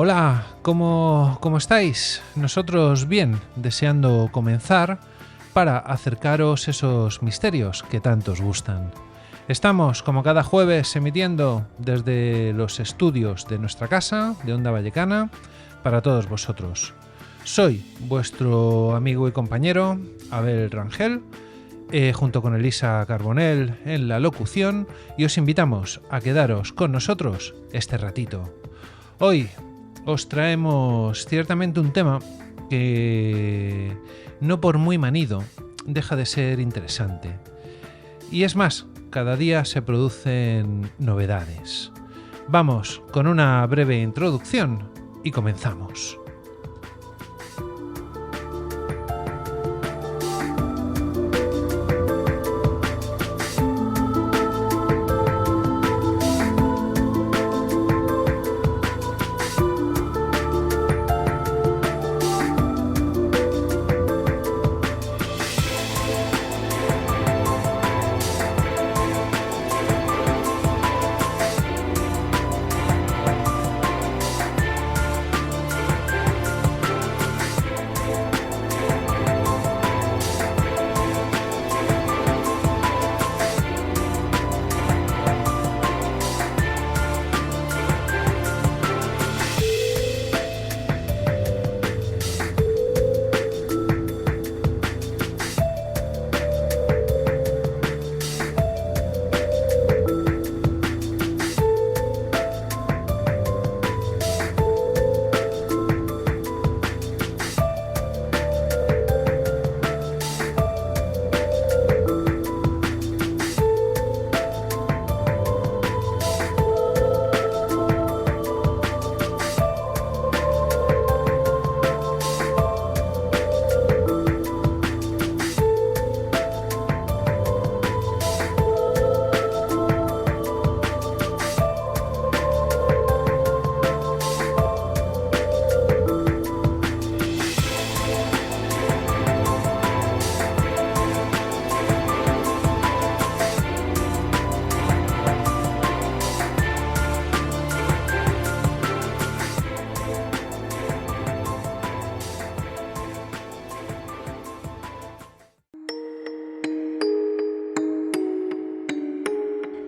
Hola, ¿cómo estáis? Nosotros bien, deseando comenzar para acercaros esos misterios que tanto os gustan. Estamos, como cada jueves, emitiendo desde los estudios de nuestra casa, de Onda Vallecana, para todos vosotros. Soy vuestro amigo y compañero, Abel Rangel, junto con Elisa Carbonell en la locución, y os invitamos a quedaros con nosotros este ratito. Hoy os traemos ciertamente un tema que, no por muy manido, deja de ser interesante. Y es más, cada día se producen novedades. Vamos con una breve introducción y comenzamos.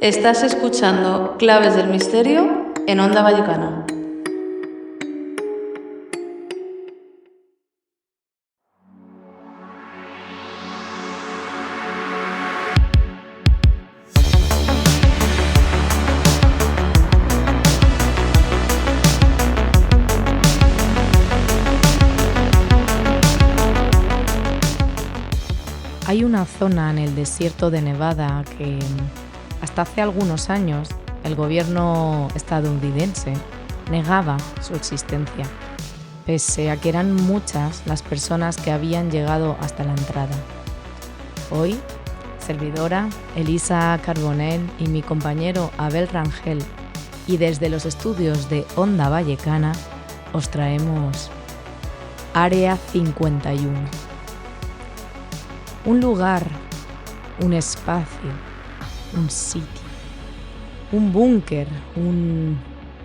Estás escuchando Claves del Misterio en Onda Vallecana. Hay una zona en el desierto de Nevada que hasta hace algunos años el gobierno estadounidense negaba su existencia, pese a que eran muchas las personas que habían llegado hasta la entrada. Hoy, servidora Elisa Carbonell y mi compañero Abel Rangel, y desde los estudios de Onda Vallecana, os traemos Área 51. Un lugar, un espacio, un sitio, un búnker, un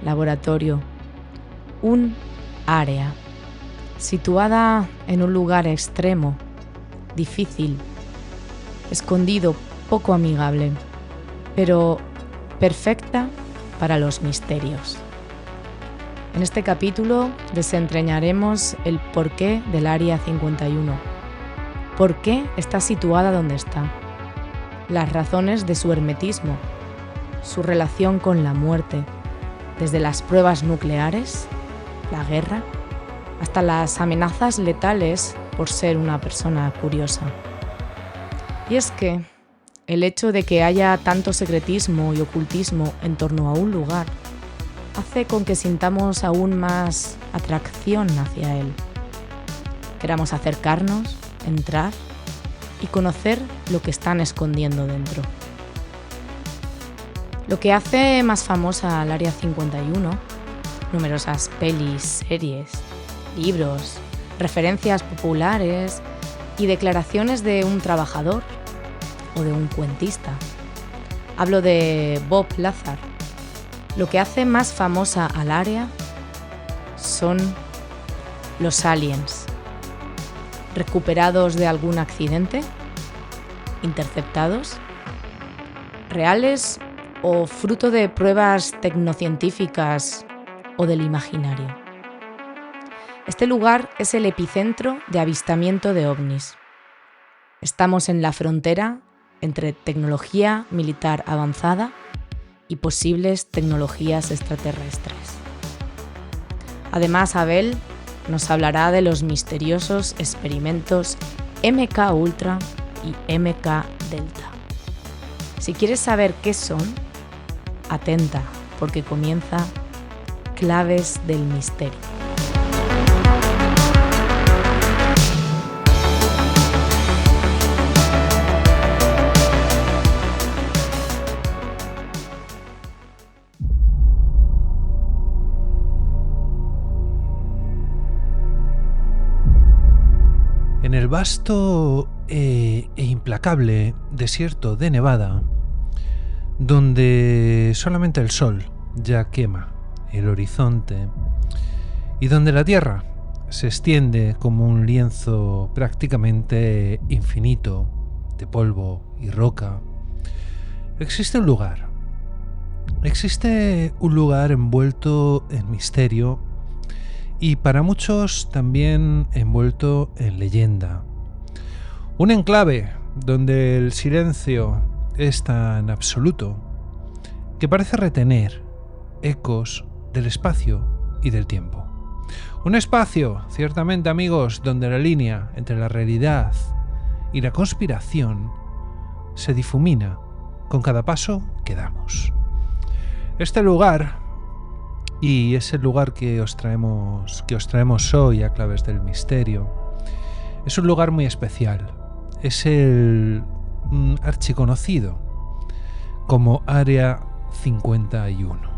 laboratorio, un área situada en un lugar extremo, difícil, escondido, poco amigable, pero perfecta para los misterios. En este capítulo desentrañaremos el porqué del Área 51, por qué está situada donde está, las razones de su hermetismo, su relación con la muerte, desde las pruebas nucleares, la guerra, hasta las amenazas letales por ser una persona curiosa. Y es que el hecho de que haya tanto secretismo y ocultismo en torno a un lugar hace con que sintamos aún más atracción hacia él. Queramos acercarnos, entrar y conocer lo que están escondiendo dentro. Lo que hace más famosa al Área 51, numerosas pelis, series, libros, referencias populares y declaraciones de un trabajador o de un cuentista. Hablo de Bob Lazar. Lo que hace más famosa al área son los aliens. ¿Recuperados de algún accidente? ¿Interceptados? ¿Reales o fruto de pruebas tecnocientíficas o del imaginario? Este lugar es el epicentro de avistamiento de ovnis. Estamos en la frontera entre tecnología militar avanzada y posibles tecnologías extraterrestres. Además, Abel nos hablará de los misteriosos experimentos MK Ultra y MK Delta. Si quieres saber qué son, atenta, porque comienza Claves del Misterio. En el vasto e implacable desierto de Nevada, donde solamente el sol ya quema el horizonte y donde la tierra se extiende como un lienzo prácticamente infinito de polvo y roca, existe un lugar. Existe un lugar envuelto en misterio y para muchos también envuelto en leyenda. Un enclave donde el silencio es tan absoluto que parece retener ecos del espacio y del tiempo. Un espacio, ciertamente amigos, donde la línea entre la realidad y la conspiración se difumina con cada paso que damos. Este lugar, y es el lugar que os traemos hoy a Claves del Misterio, es un lugar muy especial. Es el archiconocido como Área 51.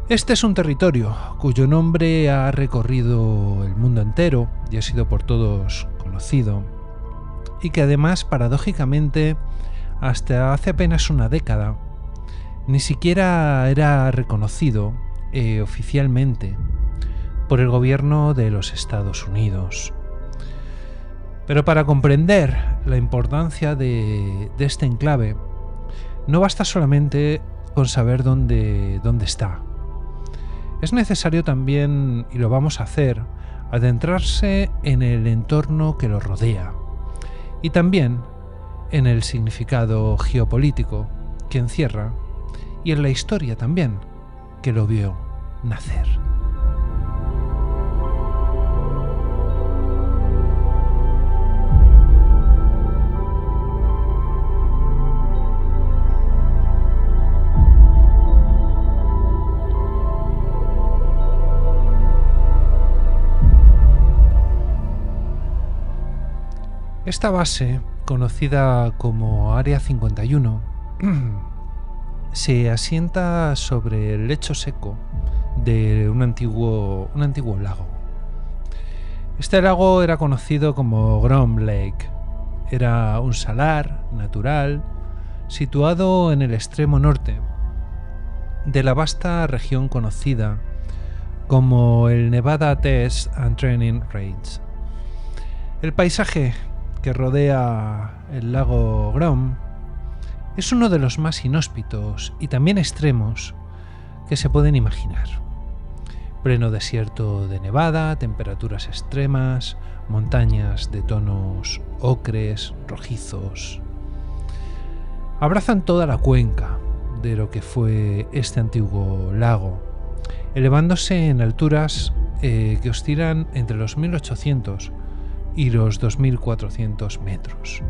Este es un territorio cuyo nombre ha recorrido el mundo entero y ha sido por todos conocido, y que además, paradójicamente, hasta hace apenas una década, ni siquiera era reconocido oficialmente por el gobierno de los Estados Unidos. Pero para comprender la importancia de este enclave, no basta solamente con saber dónde está. Es necesario también, y lo vamos a hacer, adentrarse en el entorno que lo rodea y también en el significado geopolítico que encierra y en la historia también que lo vio nacer. Esta base, conocida como Área 51, se asienta sobre el lecho seco de un antiguo lago. Este lago era conocido como Groom Lake. Era un salar natural situado en el extremo norte de la vasta región conocida como el Nevada Test and Training Range. El paisaje que rodea el lago Groom es uno de los más inhóspitos y también extremos que se pueden imaginar. Pleno desierto de Nevada, temperaturas extremas, montañas de tonos ocres, rojizos. Abrazan toda la cuenca de lo que fue este antiguo lago, elevándose en alturas que oscilan entre los 1800 y los 2400 metros.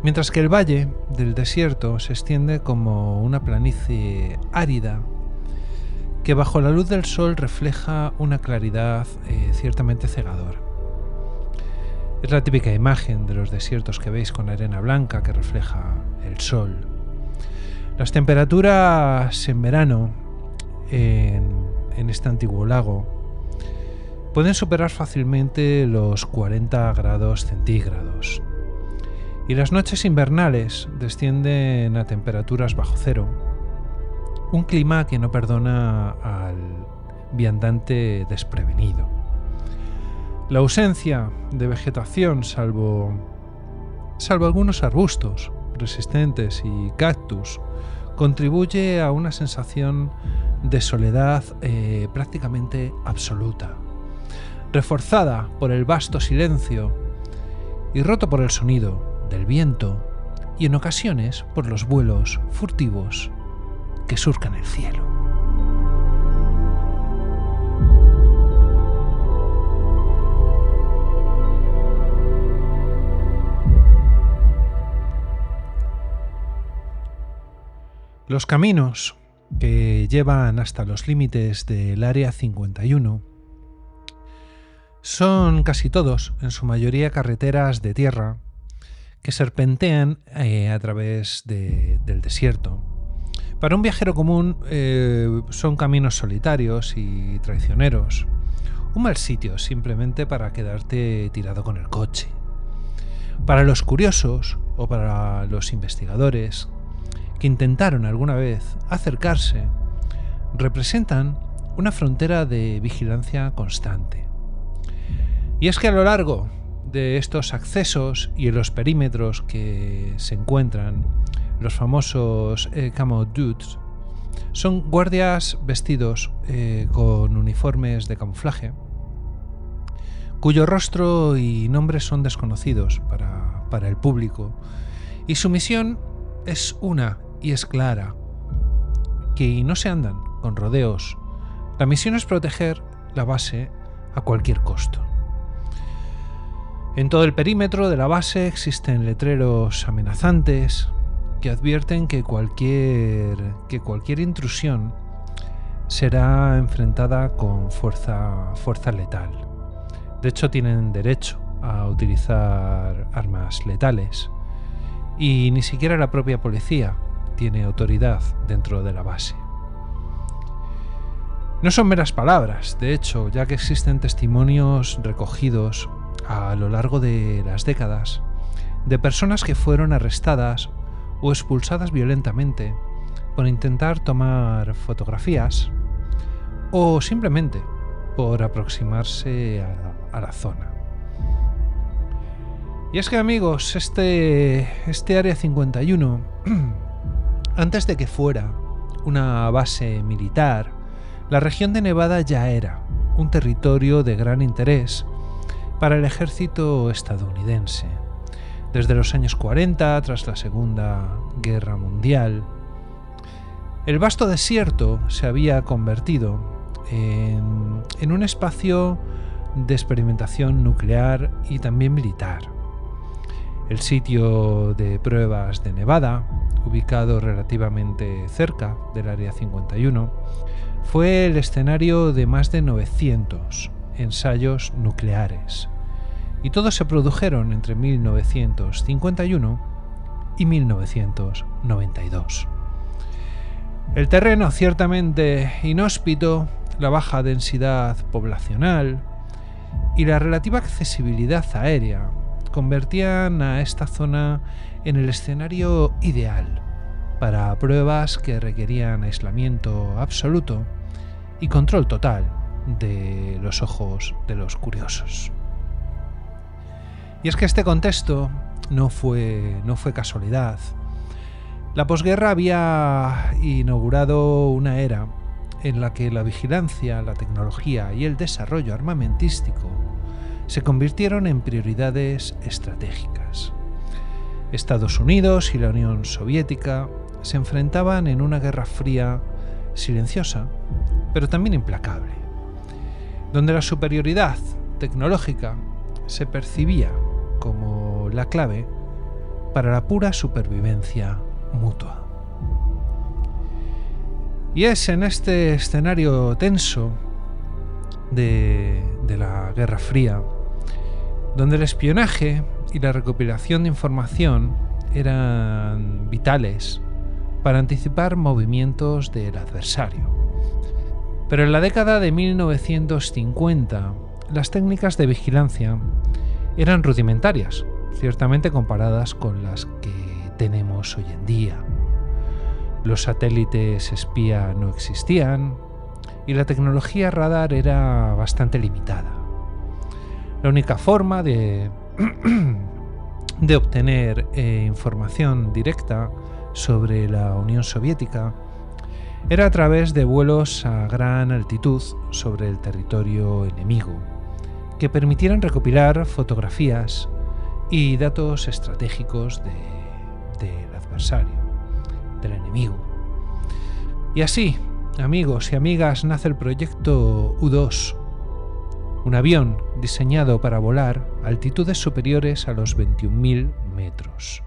Mientras que el valle del desierto se extiende como una planicie árida que bajo la luz del sol refleja una claridad ciertamente cegadora. Es la típica imagen de los desiertos que veis con arena blanca que refleja el sol. Las temperaturas en verano en este antiguo lago pueden superar fácilmente los 40 grados centígrados. Y las noches invernales descienden a temperaturas bajo cero, un clima que no perdona al viandante desprevenido. La ausencia de vegetación, salvo algunos arbustos resistentes y cactus, contribuye a una sensación de soledad prácticamente absoluta, reforzada por el vasto silencio y roto por el sonido del viento y en ocasiones por los vuelos furtivos que surcan el cielo. Los caminos que llevan hasta los límites del Área 51 son casi todos, en su mayoría, carreteras de tierra que serpentean a través del desierto. Para un viajero común son caminos solitarios y traicioneros, un mal sitio simplemente para quedarte tirado con el coche. Para los curiosos o para los investigadores que intentaron alguna vez acercarse, representan una frontera de vigilancia constante. Y es que a lo largo de estos accesos y en los perímetros que se encuentran, los famosos camo dudes, son guardias vestidos con uniformes de camuflaje, cuyo rostro y nombres son desconocidos para el público, y su misión es una y es clara, que no se andan con rodeos. La misión es proteger la base a cualquier costo. En todo el perímetro de la base existen letreros amenazantes que advierten que cualquier intrusión será enfrentada con fuerza letal. De hecho, tienen derecho a utilizar armas letales y ni siquiera la propia policía tiene autoridad dentro de la base. No son meras palabras, de hecho, ya que existen testimonios recogidos a lo largo de las décadas de personas que fueron arrestadas o expulsadas violentamente por intentar tomar fotografías o simplemente por aproximarse a la zona. Y es que, amigos, este Área 51, antes de que fuera una base militar, la región de Nevada ya era un territorio de gran interés para el ejército estadounidense. Desde los años 40, tras la Segunda Guerra Mundial, el vasto desierto se había convertido en un espacio de experimentación nuclear y también militar. El sitio de pruebas de Nevada, ubicado relativamente cerca del Área 51, fue el escenario de más de 900 ensayos nucleares, y todos se produjeron entre 1951 y 1992. El terreno ciertamente inhóspito, la baja densidad poblacional y la relativa accesibilidad aérea convertían a esta zona en el escenario ideal para pruebas que requerían aislamiento absoluto y control total de los ojos de los curiosos. Y es que este contexto no fue casualidad. La posguerra había inaugurado una era en la que la vigilancia, la tecnología y el desarrollo armamentístico se convirtieron en prioridades estratégicas. Estados Unidos y la Unión Soviética se enfrentaban en una guerra fría silenciosa, pero también implacable, donde la superioridad tecnológica se percibía como la clave para la pura supervivencia mutua. Y es en este escenario tenso de la Guerra Fría donde el espionaje y la recopilación de información eran vitales para anticipar movimientos del adversario. Pero en la década de 1950, las técnicas de vigilancia eran rudimentarias, ciertamente comparadas con las que tenemos hoy en día. Los satélites espía no existían y la tecnología radar era bastante limitada. La única forma de obtener información directa sobre la Unión Soviética era a través de vuelos a gran altitud sobre el territorio enemigo, que permitieran recopilar fotografías y datos estratégicos del adversario, del enemigo. Y así, amigos y amigas, nace el proyecto U-2, un avión diseñado para volar a altitudes superiores a los 21.000 metros.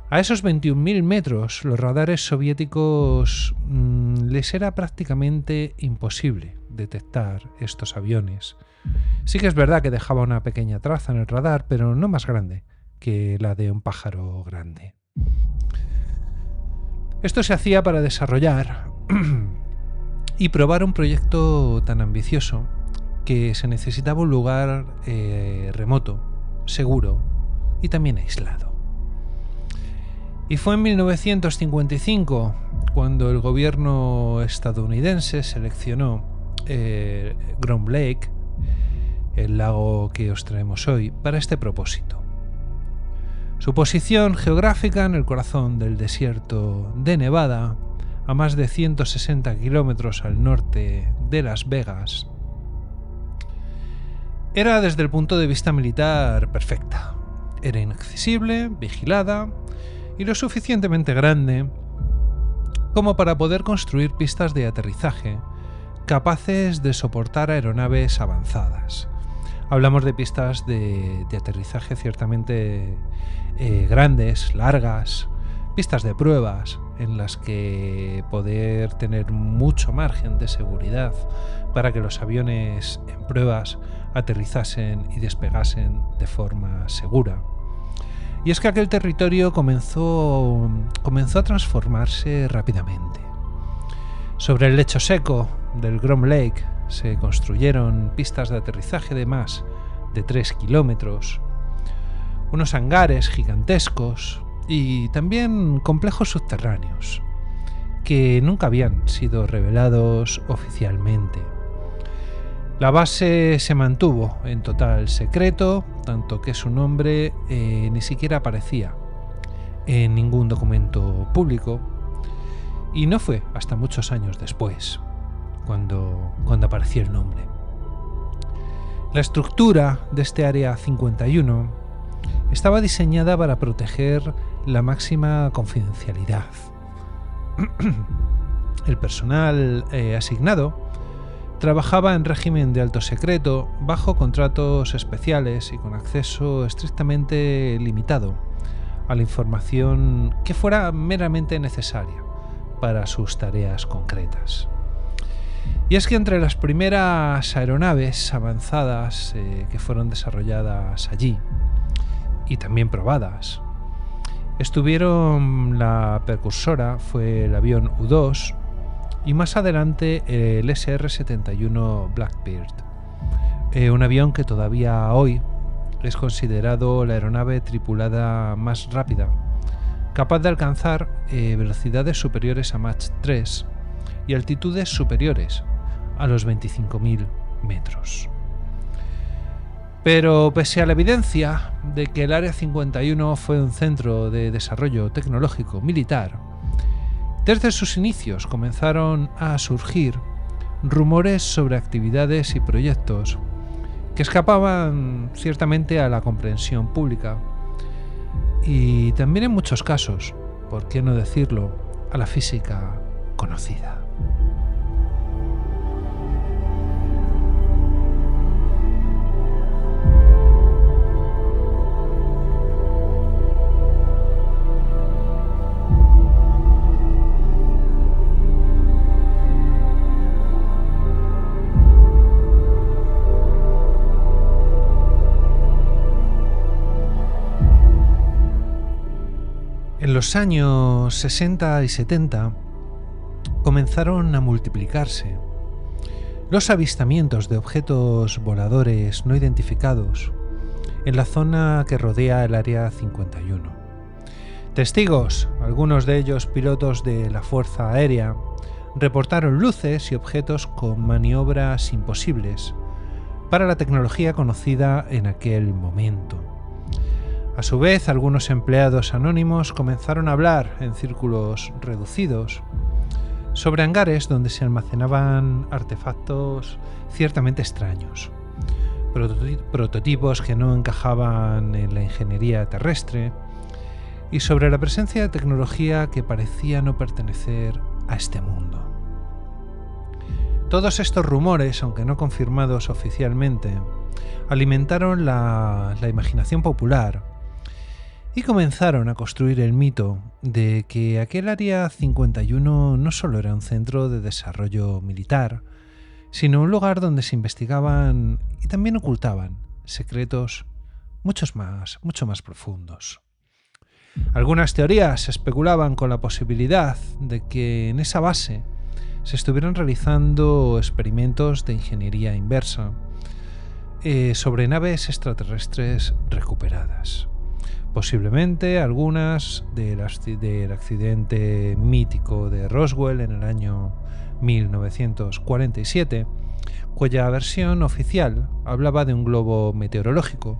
A esos 21.000 metros, los radares soviéticos les era prácticamente imposible detectar estos aviones. Sí que es verdad que dejaba una pequeña traza en el radar, pero no más grande que la de un pájaro grande. Esto se hacía para desarrollar y probar un proyecto tan ambicioso que se necesitaba un lugar remoto, seguro y también aislado. Y fue en 1955 cuando el gobierno estadounidense seleccionó Groom Lake, el lago que os traemos hoy, para este propósito. Su posición geográfica en el corazón del desierto de Nevada, a más de 160 kilómetros al norte de Las Vegas, era desde el punto de vista militar perfecta. Era inaccesible, vigilada y lo suficientemente grande como para poder construir pistas de aterrizaje capaces de soportar aeronaves avanzadas. Hablamos de pistas de aterrizaje ciertamente grandes, largas, pistas de pruebas en las que poder tener mucho margen de seguridad para que los aviones en pruebas aterrizasen y despegasen de forma segura. Y es que aquel territorio comenzó a transformarse rápidamente. Sobre el lecho seco del Groom Lake se construyeron pistas de aterrizaje de más de 3 kilómetros, unos hangares gigantescos y también complejos subterráneos que nunca habían sido revelados oficialmente. La base se mantuvo en total secreto, tanto que su nombre ni siquiera aparecía en ningún documento público, y no fue hasta muchos años después cuando apareció el nombre. La estructura de este Área 51 estaba diseñada para proteger la máxima confidencialidad. El personal asignado trabajaba en régimen de alto secreto, bajo contratos especiales y con acceso estrictamente limitado a la información que fuera meramente necesaria para sus tareas concretas. Y es que entre las primeras aeronaves avanzadas que fueron desarrolladas allí y también probadas, estuvieron la precursora, fue el avión U-2, y más adelante el SR-71 Blackbird, un avión que todavía hoy es considerado la aeronave tripulada más rápida, capaz de alcanzar velocidades superiores a Mach 3 y altitudes superiores a los 25.000 metros. Pero pese a la evidencia de que el Área 51 fue un centro de desarrollo tecnológico militar, desde sus inicios comenzaron a surgir rumores sobre actividades y proyectos que escapaban ciertamente a la comprensión pública y también en muchos casos, por qué no decirlo, a la física conocida. En los años 60 y 70 comenzaron a multiplicarse los avistamientos de objetos voladores no identificados en la zona que rodea el Área 51. Testigos, algunos de ellos pilotos de la Fuerza Aérea, reportaron luces y objetos con maniobras imposibles para la tecnología conocida en aquel momento. A su vez, algunos empleados anónimos comenzaron a hablar en círculos reducidos sobre hangares donde se almacenaban artefactos ciertamente extraños, prototipos que no encajaban en la ingeniería terrestre y sobre la presencia de tecnología que parecía no pertenecer a este mundo. Todos estos rumores, aunque no confirmados oficialmente, alimentaron la imaginación popular y comenzaron a construir el mito de que aquel Área 51 no solo era un centro de desarrollo militar, sino un lugar donde se investigaban y también ocultaban secretos mucho más profundos. Algunas teorías especulaban con la posibilidad de que en esa base se estuvieran realizando experimentos de ingeniería inversa sobre naves extraterrestres recuperadas. Posiblemente algunas del accidente mítico de Roswell en el año 1947, cuya versión oficial hablaba de un globo meteorológico,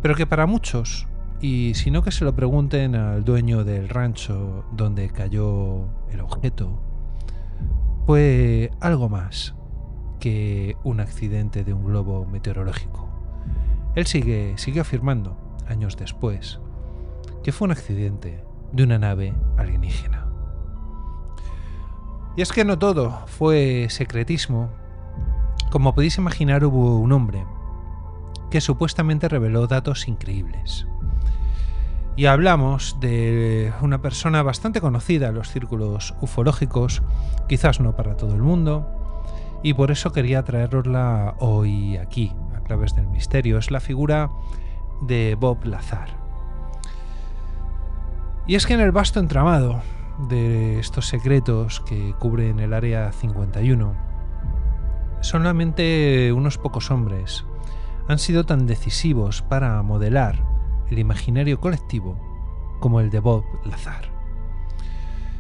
pero que para muchos, y si no que se lo pregunten al dueño del rancho donde cayó el objeto, fue algo más que un accidente de un globo meteorológico. Él siguió afirmando, años después, que fue un accidente de una nave alienígena. Y es que no todo fue secretismo. Como podéis imaginar, hubo un hombre que supuestamente reveló datos increíbles. Y hablamos de una persona bastante conocida en los círculos ufológicos, quizás no para todo el mundo, y por eso quería traerosla hoy aquí, a Claves del Misterio. Es la figura de Bob Lazar. Y es que en el vasto entramado de estos secretos que cubren el Área 51, solamente unos pocos hombres han sido tan decisivos para modelar el imaginario colectivo como el de Bob Lazar.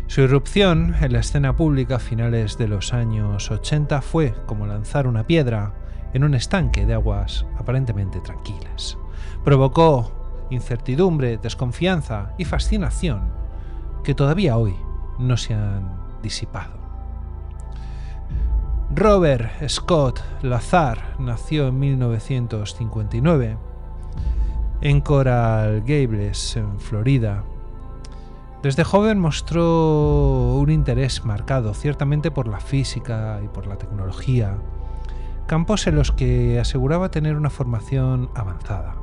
Su irrupción en la escena pública a finales de los años 80 fue como lanzar una piedra en un estanque de aguas aparentemente tranquilas. Provocó incertidumbre, desconfianza y fascinación que todavía hoy no se han disipado. Robert Scott Lazar nació en 1959 en Coral Gables, en Florida. Desde joven mostró un interés marcado ciertamente por la física y por la tecnología, campos en los que aseguraba tener una formación avanzada,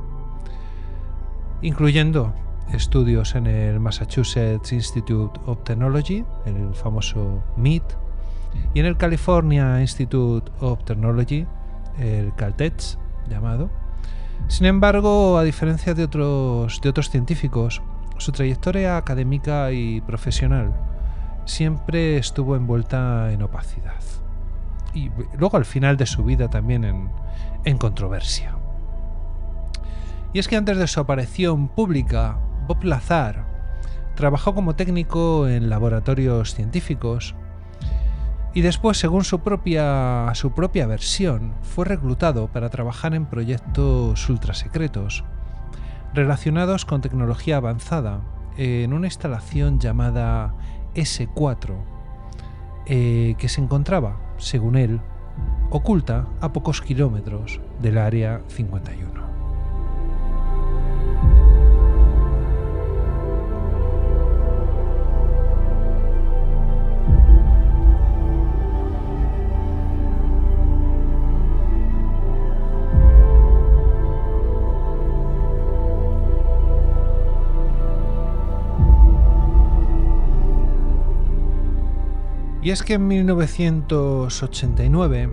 incluyendo estudios en el Massachusetts Institute of Technology, el famoso MIT, y en el California Institute of Technology, el Caltech llamado. Sin embargo, a diferencia de otros científicos, su trayectoria académica y profesional siempre estuvo envuelta en opacidad. Y luego al final de su vida también en controversia. Y es que antes de su aparición pública, Bob Lazar trabajó como técnico en laboratorios científicos y después, según su propia versión, fue reclutado para trabajar en proyectos ultrasecretos relacionados con tecnología avanzada en una instalación llamada S4, que se encontraba, según él, oculta a pocos kilómetros del Área 51. Y es que en 1989,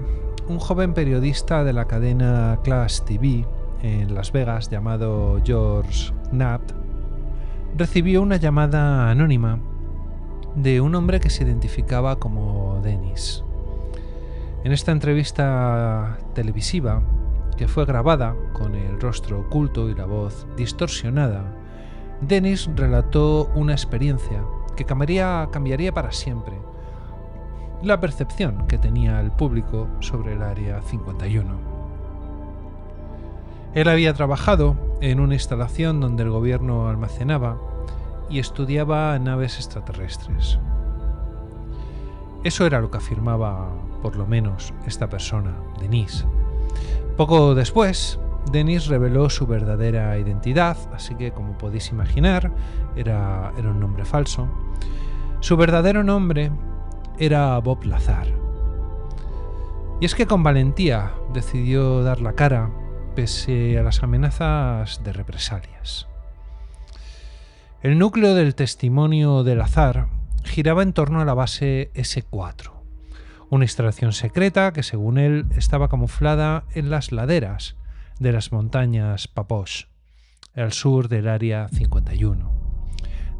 un joven periodista de la cadena Class TV en Las Vegas llamado George Knapp recibió una llamada anónima de un hombre que se identificaba como Dennis. En esta entrevista televisiva, que fue grabada con el rostro oculto y la voz distorsionada, Denis relató una experiencia que cambiaría para siempre la percepción que tenía el público sobre el Área 51. Él había trabajado en una instalación donde el gobierno almacenaba y estudiaba naves extraterrestres. Eso era lo que afirmaba, por lo menos, esta persona, Denis. Poco después, Denis reveló su verdadera identidad, así que, como podéis imaginar, era un nombre falso. Su verdadero nombre era Bob Lazar. Y es que con valentía decidió dar la cara pese a las amenazas de represalias. El núcleo del testimonio de Lazar giraba en torno a la base S4, una instalación secreta que, según él, estaba camuflada en las laderas de las montañas Paposh, al sur del Área 51.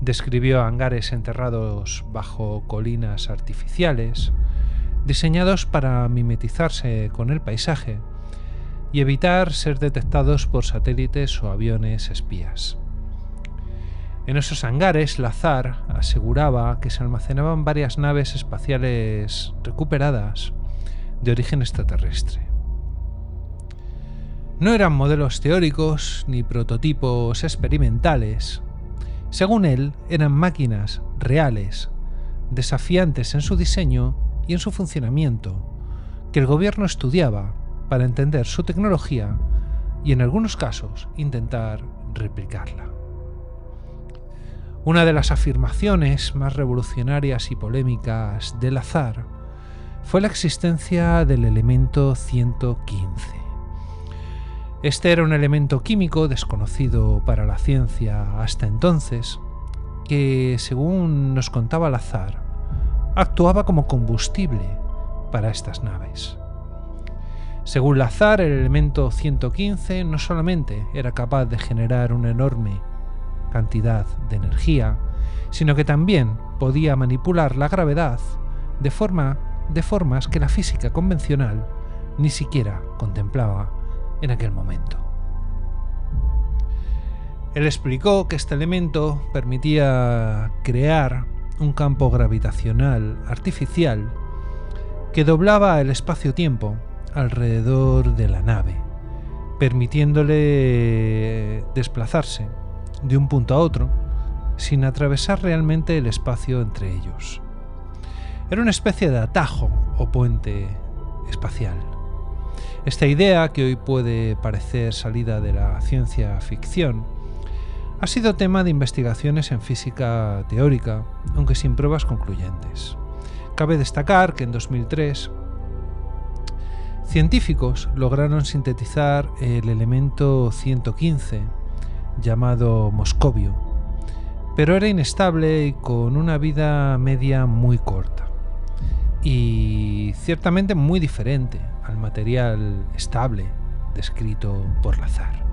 Describió hangares enterrados bajo colinas artificiales, diseñados para mimetizarse con el paisaje y evitar ser detectados por satélites o aviones espías. En esos hangares, Lazar aseguraba que se almacenaban varias naves espaciales recuperadas de origen extraterrestre. No eran modelos teóricos ni prototipos experimentales. Según él, eran máquinas reales, desafiantes en su diseño y en su funcionamiento, que el gobierno estudiaba para entender su tecnología y, en algunos casos, intentar replicarla. Una de las afirmaciones más revolucionarias y polémicas de Lazar fue la existencia del elemento 115. Este era un elemento químico desconocido para la ciencia hasta entonces, que, según nos contaba Lazar, actuaba como combustible para estas naves. Según Lazar, el elemento 115 no solamente era capaz de generar una enorme cantidad de energía, sino que también podía manipular la gravedad de formas que la física convencional ni siquiera contemplaba en aquel momento. Él explicó que este elemento permitía crear un campo gravitacional artificial que doblaba el espacio-tiempo alrededor de la nave, permitiéndole desplazarse de un punto a otro sin atravesar realmente el espacio entre ellos. Era una especie de atajo o puente espacial. Esta idea, que hoy puede parecer salida de la ciencia ficción, ha sido tema de investigaciones en física teórica, aunque sin pruebas concluyentes. Cabe destacar que en 2003 científicos lograron sintetizar el elemento 115, llamado moscovio, pero era inestable y con una vida media muy corta, y ciertamente muy diferente al material estable descrito por Lazar.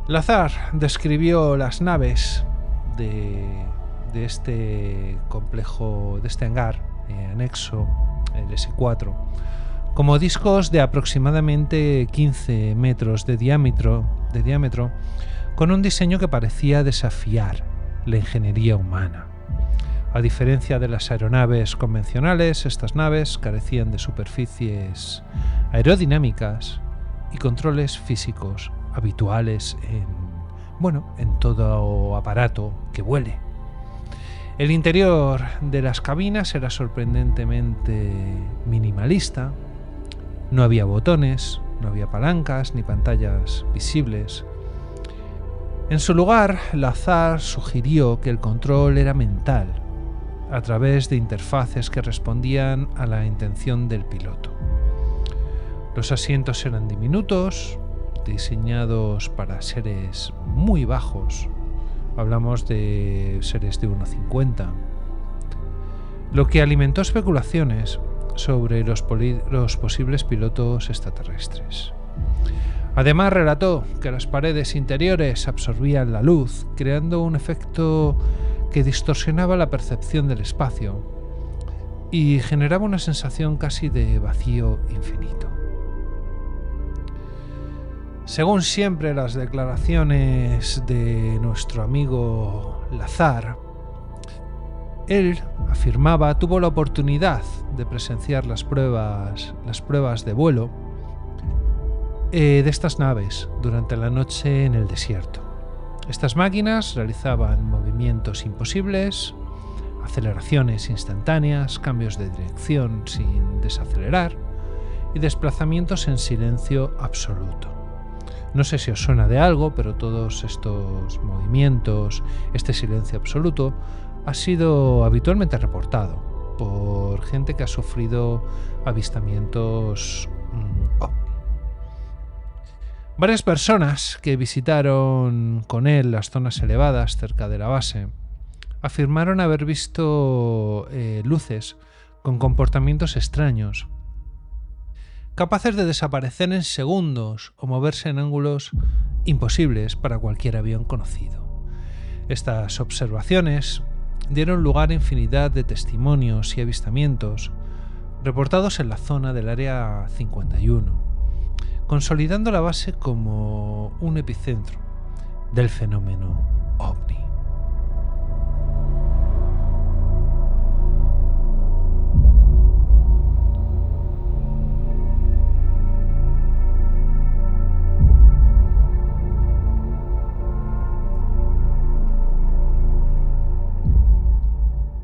Lazar describió las naves de este complejo, de este hangar anexo, el S4, como discos de aproximadamente 15 metros de diámetro, con un diseño que parecía desafiar la ingeniería humana. A diferencia de las aeronaves convencionales, estas naves carecían de superficies aerodinámicas y controles físicos habituales en todo aparato que vuele. El interior de las cabinas era sorprendentemente minimalista. No había botones, no había palancas ni pantallas visibles. En su lugar, Lazar sugirió que el control era mental, a través de interfaces que respondían a la intención del piloto. Los asientos eran diminutos, diseñados para seres muy bajos. Hablamos de seres de 1,50, lo que alimentó especulaciones sobre los posibles pilotos extraterrestres. Además, relató que las paredes interiores absorbían la luz, creando un efecto que distorsionaba la percepción del espacio y generaba una sensación casi de vacío infinito. Según siempre las declaraciones de nuestro amigo Lazar, él afirmaba tuvo la oportunidad de presenciar las pruebas de vuelo de estas naves durante la noche en el desierto. Estas máquinas realizaban movimientos imposibles, aceleraciones instantáneas, cambios de dirección sin desacelerar y desplazamientos en silencio absoluto. No sé si os suena de algo, pero todos estos movimientos, este silencio absoluto, ha sido habitualmente reportado por gente que ha sufrido avistamientos ovni. Varias personas que visitaron con él las zonas elevadas cerca de la base afirmaron haber visto luces con comportamientos extraños, capaces de desaparecer en segundos o moverse en ángulos imposibles para cualquier avión conocido. Estas observaciones dieron lugar a infinidad de testimonios y avistamientos reportados en la zona del Área 51, consolidando la base como un epicentro del fenómeno ovni.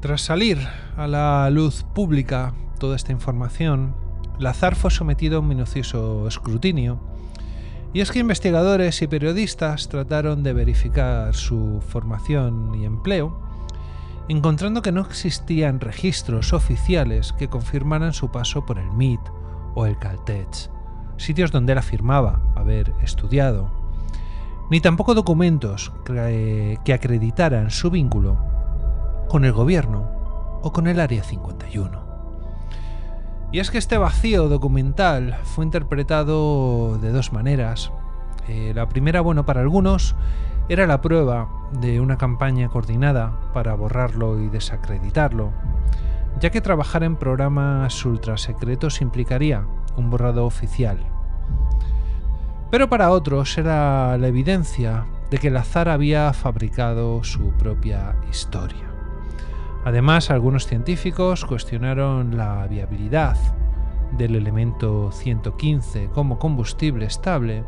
Tras salir a la luz pública toda esta información, Lazar fue sometido a un minucioso escrutinio, y es que investigadores y periodistas trataron de verificar su formación y empleo, encontrando que no existían registros oficiales que confirmaran su paso por el MIT o el Caltech, sitios donde él afirmaba haber estudiado, ni tampoco documentos que acreditaran su vínculo con el gobierno o con el Área 51. Y es que este vacío documental fue interpretado de dos maneras. La primera, bueno, para algunos, era la prueba de una campaña coordinada para borrarlo y desacreditarlo, ya que trabajar en programas ultrasecretos implicaría un borrado oficial. Pero para otros era la evidencia de que Lazar había fabricado su propia historia. Además, algunos científicos cuestionaron la viabilidad del elemento 115 como combustible estable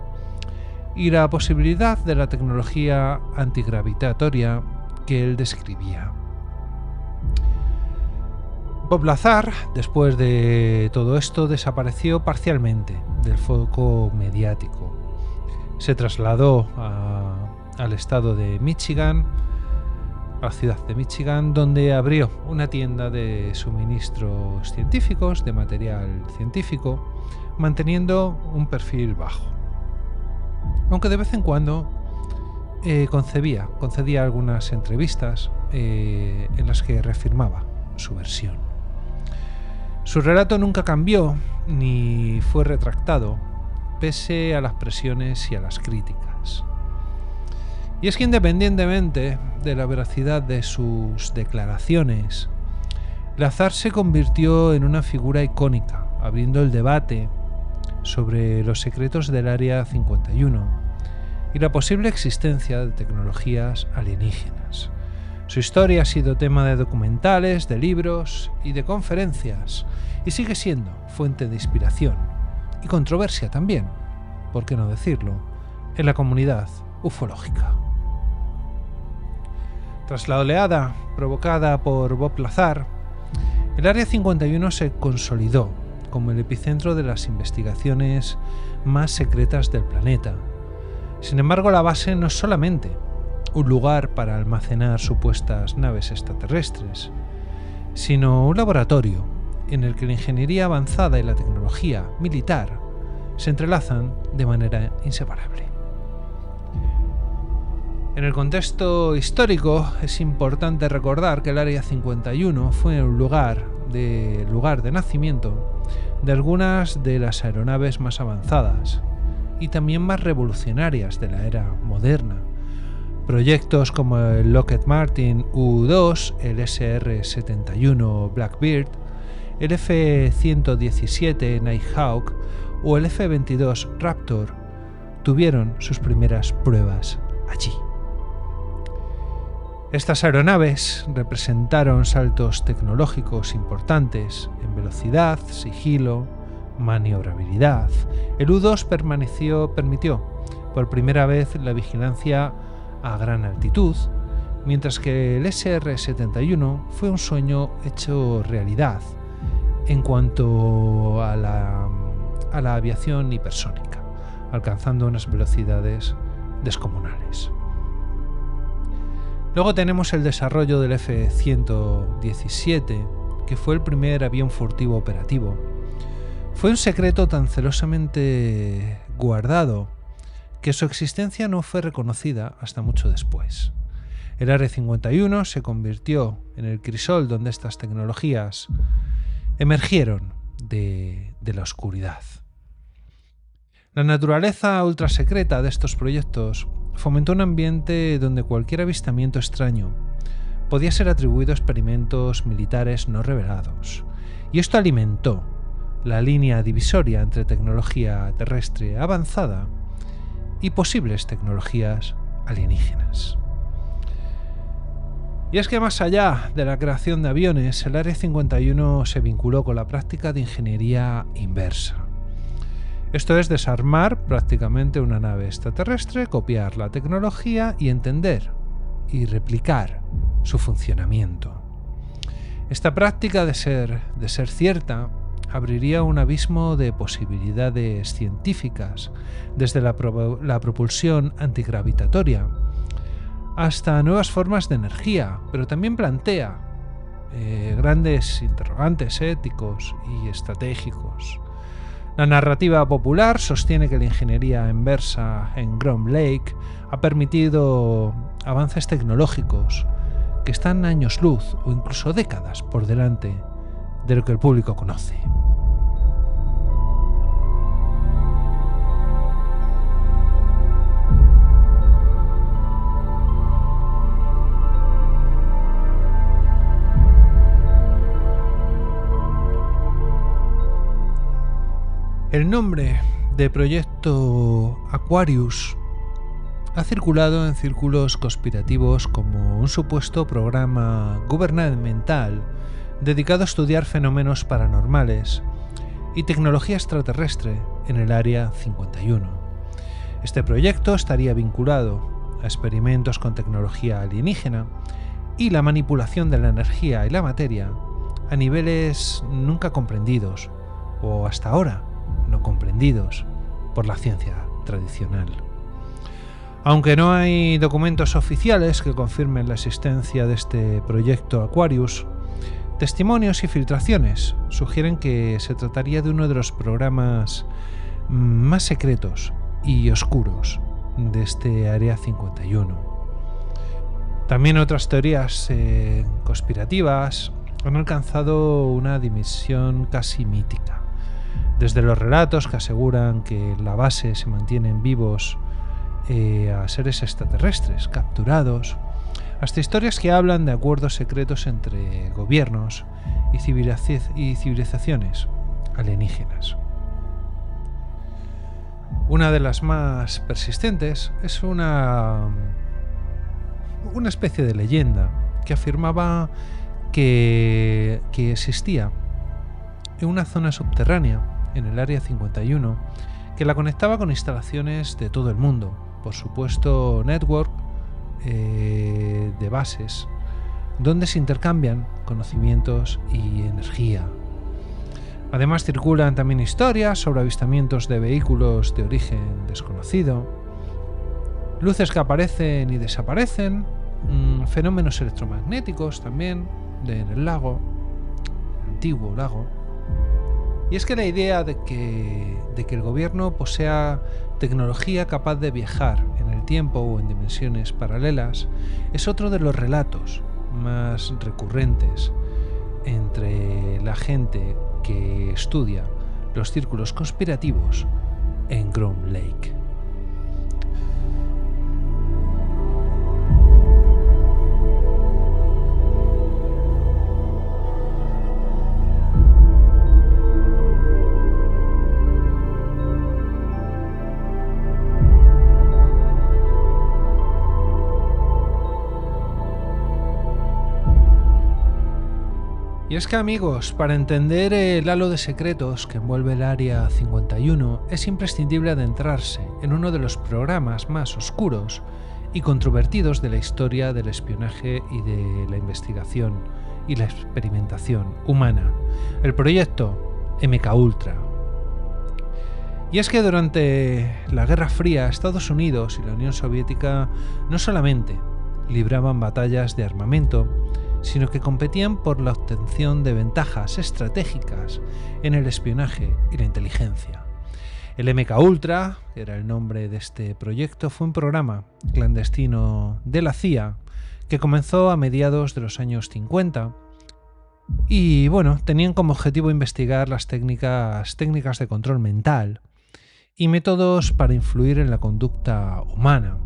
y la posibilidad de la tecnología antigravitatoria que él describía. Bob Lazar, después de todo esto, desapareció parcialmente del foco mediático. Se trasladó al estado de Michigan, a la ciudad de Michigan, donde abrió una tienda de suministros científicos, de material científico, manteniendo un perfil bajo. Aunque de vez en cuando concedía algunas entrevistas en las que reafirmaba su versión. Su relato nunca cambió ni fue retractado, pese a las presiones y a las críticas. Y es que independientemente de la veracidad de sus declaraciones, Lazar se convirtió en una figura icónica, abriendo el debate sobre los secretos del Área 51 y la posible existencia de tecnologías alienígenas. Su historia ha sido tema de documentales, de libros y de conferencias, y sigue siendo fuente de inspiración y controversia también, por qué no decirlo, en la comunidad ufológica. Tras la oleada provocada por Bob Lazar, el Área 51 se consolidó como el epicentro de las investigaciones más secretas del planeta. Sin embargo, la base no es solamente un lugar para almacenar supuestas naves extraterrestres, sino un laboratorio en el que la ingeniería avanzada y la tecnología militar se entrelazan de manera inseparable. En el contexto histórico es importante recordar que el Área 51 fue un lugar de nacimiento de algunas de las aeronaves más avanzadas y también más revolucionarias de la era moderna. Proyectos como el Lockheed Martin U-2, el SR-71 Blackbird, el F-117 Nighthawk o el F-22 Raptor tuvieron sus primeras pruebas allí. Estas aeronaves representaron saltos tecnológicos importantes en velocidad, sigilo, maniobrabilidad. El U-2 permitió por primera vez la vigilancia a gran altitud, mientras que el SR-71 fue un sueño hecho realidad en cuanto a la aviación hipersónica, alcanzando unas velocidades descomunales. Luego tenemos el desarrollo del F-117, que fue el primer avión furtivo operativo. Fue un secreto tan celosamente guardado que su existencia no fue reconocida hasta mucho después. El AR-51 se convirtió en el crisol donde estas tecnologías emergieron de la oscuridad. La naturaleza ultrasecreta de estos proyectos fomentó un ambiente donde cualquier avistamiento extraño podía ser atribuido a experimentos militares no revelados, y esto alimentó la línea divisoria entre tecnología terrestre avanzada y posibles tecnologías alienígenas. Y es que más allá de la creación de aviones, el AR-51 se vinculó con la práctica de ingeniería inversa. Esto es desarmar prácticamente una nave extraterrestre, copiar la tecnología y entender y replicar su funcionamiento. Esta práctica, de ser cierta, abriría un abismo de posibilidades científicas, desde la propulsión antigravitatoria hasta nuevas formas de energía, pero también plantea grandes interrogantes éticos y estratégicos. La narrativa popular sostiene que la ingeniería inversa en Groom Lake ha permitido avances tecnológicos que están años luz o incluso décadas por delante de lo que el público conoce. El nombre de Proyecto Aquarius ha circulado en círculos conspirativos como un supuesto programa gubernamental dedicado a estudiar fenómenos paranormales y tecnología extraterrestre en el Área 51. Este proyecto estaría vinculado a experimentos con tecnología alienígena y la manipulación de la energía y la materia a niveles nunca comprendidos, o hasta ahora no comprendidos, por la ciencia tradicional. Aunque no hay documentos oficiales que confirmen la existencia de este proyecto Aquarius, testimonios y filtraciones sugieren que se trataría de uno de los programas más secretos y oscuros de este Área 51. También otras teorías conspirativas han alcanzado una dimensión casi mítica. Desde los relatos que aseguran que en la base se mantienen vivos a seres extraterrestres capturados, hasta historias que hablan de acuerdos secretos entre gobiernos y civilizaciones alienígenas. Una de las más persistentes es una especie de leyenda que afirmaba que existía en una zona subterránea en el Área 51 que la conectaba con instalaciones de todo el mundo, por supuesto network de bases donde se intercambian conocimientos y energía. Además circulan también historias sobre avistamientos de vehículos de origen desconocido, luces que aparecen y desaparecen, fenómenos electromagnéticos también en el lago, el antiguo lago. Y es que la idea de que el gobierno posea tecnología capaz de viajar en el tiempo o en dimensiones paralelas es otro de los relatos más recurrentes entre la gente que estudia los círculos conspirativos en Groom Lake. Y es que, amigos, para entender el halo de secretos que envuelve el Área 51 es imprescindible adentrarse en uno de los programas más oscuros y controvertidos de la historia del espionaje y de la investigación y la experimentación humana, el proyecto MKUltra. Y es que durante la Guerra Fría, Estados Unidos y la Unión Soviética no solamente libraban batallas de armamento, sino que competían por la obtención de ventajas estratégicas en el espionaje y la inteligencia. El MKUltra, que era el nombre de este proyecto, fue un programa clandestino de la CIA que comenzó a mediados de los años 50 y, tenían como objetivo investigar las técnicas de control mental y métodos para influir en la conducta humana.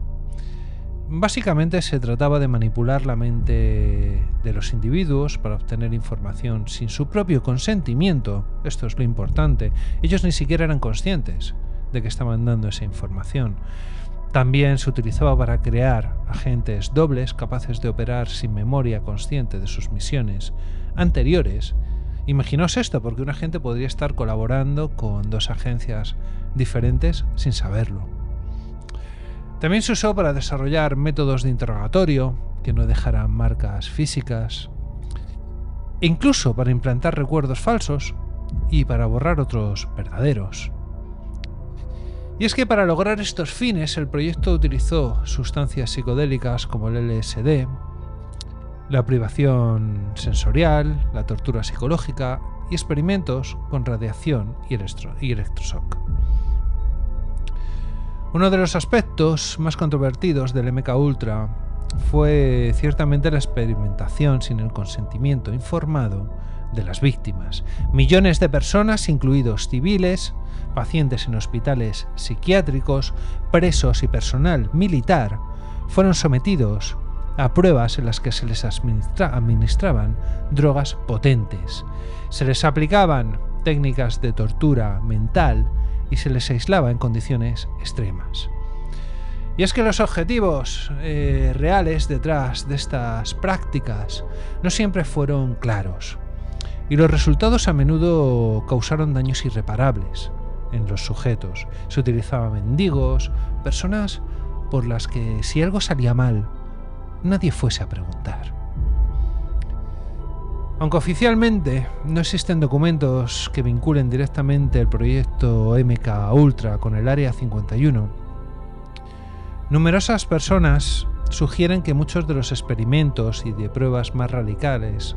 Básicamente se trataba de manipular la mente de los individuos para obtener información sin su propio consentimiento. Esto es lo importante. Ellos ni siquiera eran conscientes de que estaban dando esa información. También se utilizaba para crear agentes dobles capaces de operar sin memoria consciente de sus misiones anteriores. Imaginaos esto, porque un agente podría estar colaborando con dos agencias diferentes sin saberlo. También se usó para desarrollar métodos de interrogatorio que no dejaran marcas físicas, e incluso para implantar recuerdos falsos y para borrar otros verdaderos. Y es que para lograr estos fines el proyecto utilizó sustancias psicodélicas como el LSD, la privación sensorial, la tortura psicológica y experimentos con radiación y electroshock. Uno de los aspectos más controvertidos del MKUltra fue ciertamente la experimentación sin el consentimiento informado de las víctimas. Millones de personas, incluidos civiles, pacientes en hospitales psiquiátricos, presos y personal militar, fueron sometidos a pruebas en las que se les administraban drogas potentes. Se les aplicaban técnicas de tortura mental y se les aislaba en condiciones extremas. Y es que los objetivos reales detrás de estas prácticas no siempre fueron claros, y los resultados a menudo causaron daños irreparables en los sujetos. Se utilizaban mendigos, personas por las que si algo salía mal, nadie fuese a preguntar. Aunque oficialmente no existen documentos que vinculen directamente el proyecto MKUltra con el Área 51, numerosas personas sugieren que muchos de los experimentos y de pruebas más radicales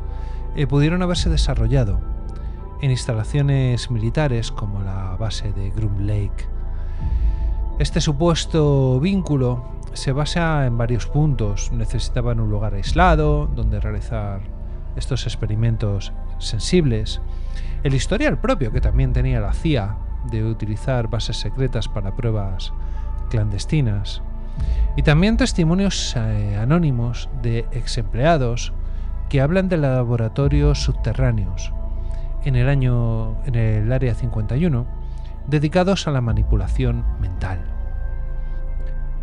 pudieron haberse desarrollado en instalaciones militares como la base de Groom Lake. Este supuesto vínculo se basa en varios puntos. Necesitaban un lugar aislado donde realizar estos experimentos sensibles, el historial propio que también tenía la CIA de utilizar bases secretas para pruebas clandestinas, y también testimonios anónimos de exempleados que hablan de laboratorios subterráneos en el Área 51 dedicados a la manipulación mental.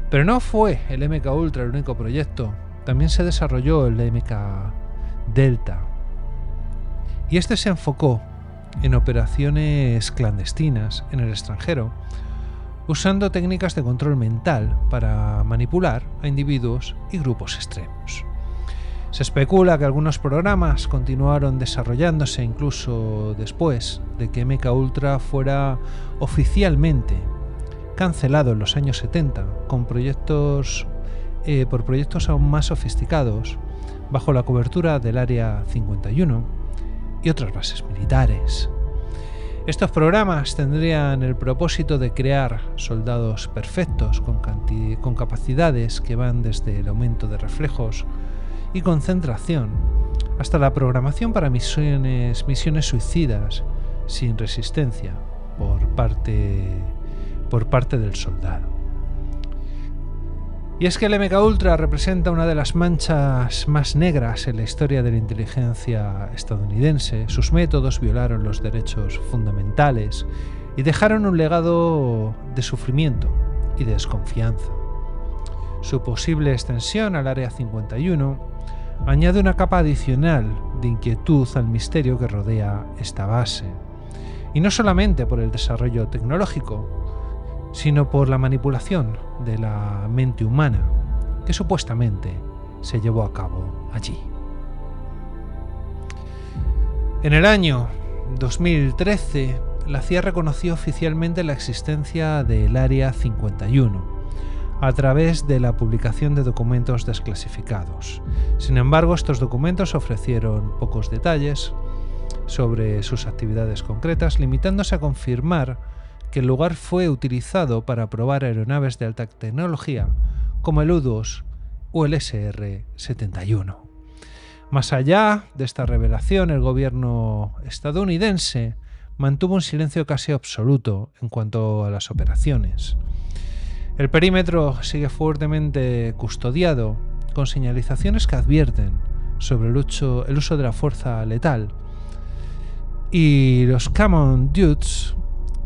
Pero no fue el MKUltra el único proyecto. También se desarrolló el MKDelta, y este se enfocó en operaciones clandestinas en el extranjero, usando técnicas de control mental para manipular a individuos y grupos extremos. Se especula que algunos programas continuaron desarrollándose incluso después de que MKUltra fuera oficialmente cancelado en los años 70 por proyectos aún más sofisticados bajo la cobertura del Área 51 y otras bases militares. Estos programas tendrían el propósito de crear soldados perfectos con capacidades que van desde el aumento de reflejos y concentración hasta la programación para misiones suicidas sin resistencia por parte del soldado. Y es que el MKUltra representa una de las manchas más negras en la historia de la inteligencia estadounidense. Sus métodos violaron los derechos fundamentales y dejaron un legado de sufrimiento y de desconfianza. Su posible extensión al Área 51 añade una capa adicional de inquietud al misterio que rodea esta base. Y no solamente por el desarrollo tecnológico, sino por la manipulación de la mente humana que supuestamente se llevó a cabo allí. En el año 2013, la CIA reconoció oficialmente la existencia del Área 51 a través de la publicación de documentos desclasificados. Sin embargo, estos documentos ofrecieron pocos detalles sobre sus actividades concretas, limitándose a confirmar que el lugar fue utilizado para probar aeronaves de alta tecnología como el U-2 o el SR-71. Más allá de esta revelación, el gobierno estadounidense mantuvo un silencio casi absoluto en cuanto a las operaciones. El perímetro sigue fuertemente custodiado, con señalizaciones que advierten sobre el uso de la fuerza letal. Y los Common Dudes,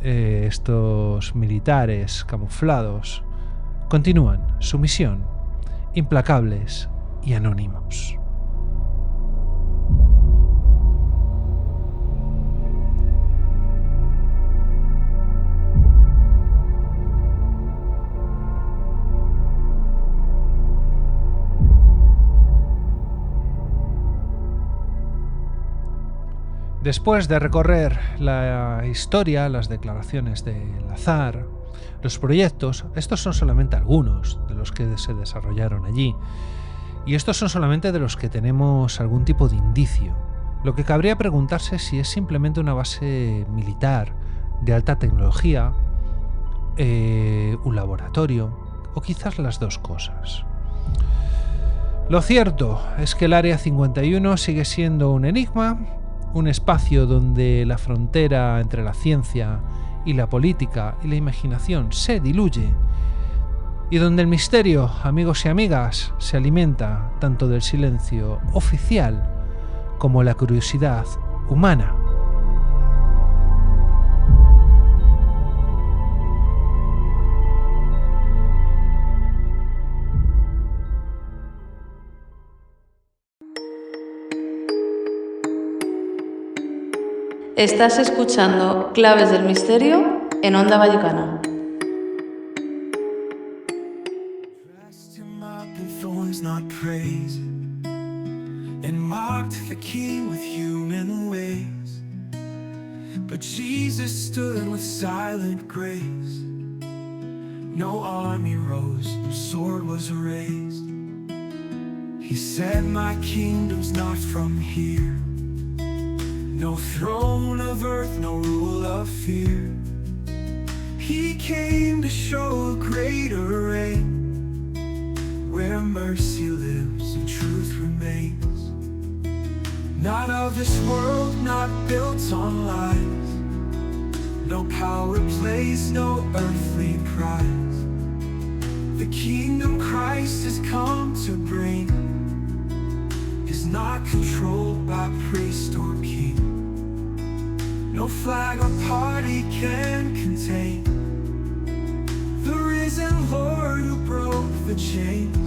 estos militares camuflados, continúan su misión, implacables y anónimos. Después de recorrer la historia, las declaraciones de Lazar, los proyectos, estos son solamente algunos de los que se desarrollaron allí, y estos son solamente de los que tenemos algún tipo de indicio. Lo que cabría preguntarse es si es simplemente una base militar de alta tecnología, un laboratorio, o quizás las dos cosas. Lo cierto es que el Área 51 sigue siendo un enigma, un espacio donde la frontera entre la ciencia y la política y la imaginación se diluye, y donde el misterio, amigos y amigas, se alimenta tanto del silencio oficial como la curiosidad humana. Estás escuchando Claves del Misterio en Onda Vallecana. No throne of earth, no rule of fear. He came to show a greater reign, where mercy lives and truth remains. Not of this world, not built on lies. No power plays, no earthly prize. The kingdom Christ has come to bring is not controlled by priest or king. No flag or party can contain the risen Lord who broke the chains.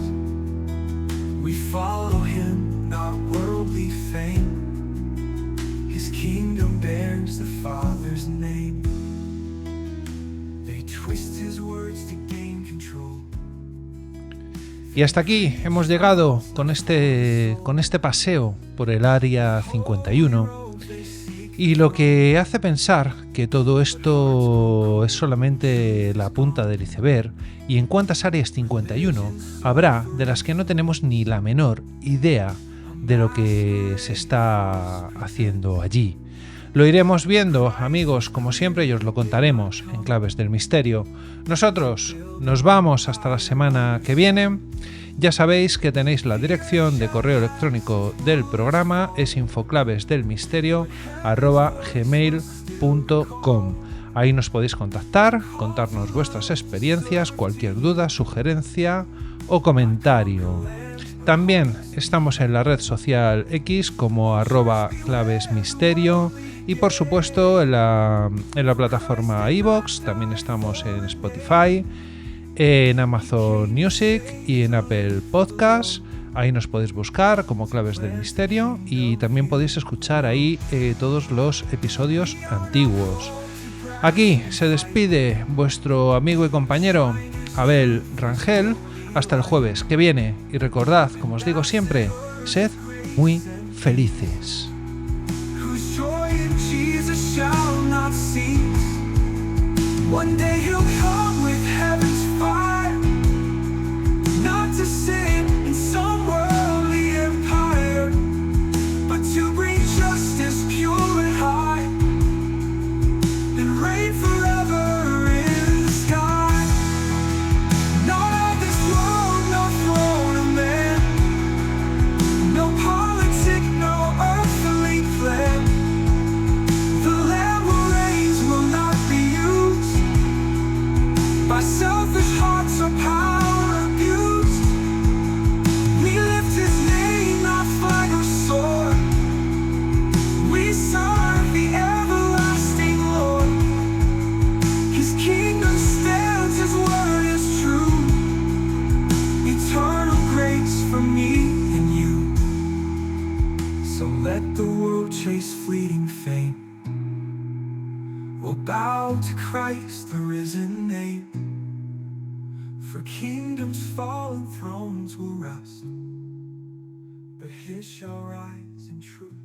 We follow him, not worldly fame. His kingdom bears the Father's name. They twist his words to gain control. Y hasta aquí hemos llegado con este paseo por el Área 51. Y lo que hace pensar que todo esto es solamente la punta del iceberg y en cuántas áreas 51 habrá de las que no tenemos ni la menor idea de lo que se está haciendo allí. Lo iremos viendo, amigos, como siempre, y os lo contaremos en Claves del Misterio. Nosotros nos vamos hasta la semana que viene. Ya sabéis que tenéis la dirección de correo electrónico del programa, es infoclavesdelmisterio@gmail.com. Ahí nos podéis contactar, contarnos vuestras experiencias, cualquier duda, sugerencia o comentario. También estamos en la red social X como @clavesmisterio y por supuesto en la plataforma iVoox. También estamos en Spotify, en Amazon Music y en Apple Podcasts. Ahí nos podéis buscar como Claves del Misterio y también podéis escuchar ahí todos los episodios antiguos. Aquí se despide vuestro amigo y compañero Abel Rangel. Hasta el jueves que viene. Y recordad, como os digo siempre, sed muy felices. One day he'll come with heaven's fire, not to sit in some worldly empire, but to bring justice pure and high, and reign forever in the sky. Not of this world, no throne of man, no politic, no earthly plan. The Lamb who reigns will not be used by selfish hearts or power abused. We lift his name, not flag or sword. We serve the everlasting Lord. His kingdom stands, his word is true. Eternal grace for me and you. So let the world chase fleeting fame, we'll bow to Christ, the risen name. For kingdoms fall and thrones will rust, but his shall rise in truth.